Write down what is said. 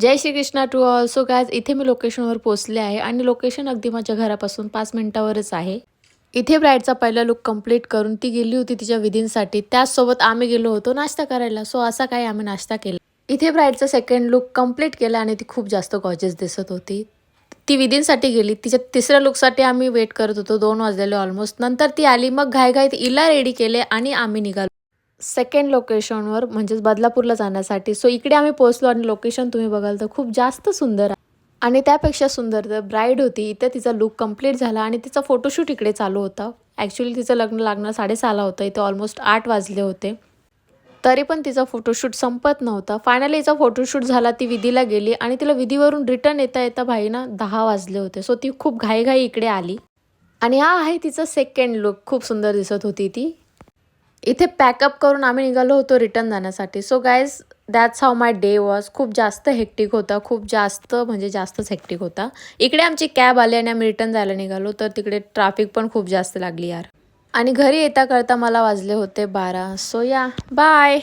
Jai Shri Krishna to all. So guys इथे मी लोकेशनवर पोहोचले आहे आणि लोकेशन अगदी माझ्या घरापासून 5 मिनिटावरच आहे. इथे ब्राईडचा पहिला लुक कंप्लीट करून ती गेली होती तिच्या विधींसाठी. त्याचसोबत आम्ही गेलो होतो नाश्ता करायला. सो असा काही आम्ही नाश्ता केला. इथे ब्राईडचा सेकंड लुक कंप्लीट केला आणि ती खूप जास्त गॉर्जियस दिसत होती. ती विधींसाठी गेली. तिच्या तिसऱ्या लुकसाठी आम्ही वेट करत होतो. 2 वाजलेले ऑलमोस्ट. नंतर ती आली. मग घाईघाईत हिला रेडी केले आणि आम्ही निघालो सेकंड लोकेशनवर, म्हणजेच बदलापूरला जाण्यासाठी. सो इकडे आम्ही पोहोचलो आणि लोकेशन तुम्ही बघाल तर खूप जास्त सुंदर आहे. आणि त्यापेक्षा सुंदर तर ब्राईड होती. इथे तिचा लुक कंप्लीट झाला आणि तिचा फोटोशूट इकडे चालू होता. ॲक्च्युली तिचं लग्न लागणं 6:30ला होतं. इथे ऑलमोस्ट 8 वाजले होते. तरी पण तिचा फोटोशूट संपत नव्हता. फायनली हिचा फोटोशूट झाला. ती विधीला गेली आणि तिला विधीवरून रिटर्न येता येता भाईना 10 वाजले होते. सो ती खूप घाईघाई इकडे आली. आणि हा आहे तिचा सेकंड लुक. खूप सुंदर दिसत होती ती. इथे पॅकअप करून आम्ही निघालो होतो रिटर्न जाण्यासाठी. So guys that's how my day was. खूप जास्त हेक्टिक होता. खूप जास्त म्हणजे जास्तच हेक्टिक होता. इकडे आमची कॅब आली आणि आम्ही रिटर्न जायला निघालो. तर तिकडे ट्रॅफिक पण खूप जास्त लागली यार. आणि घरी येता करता मला वाजले होते 12. सो या बाय.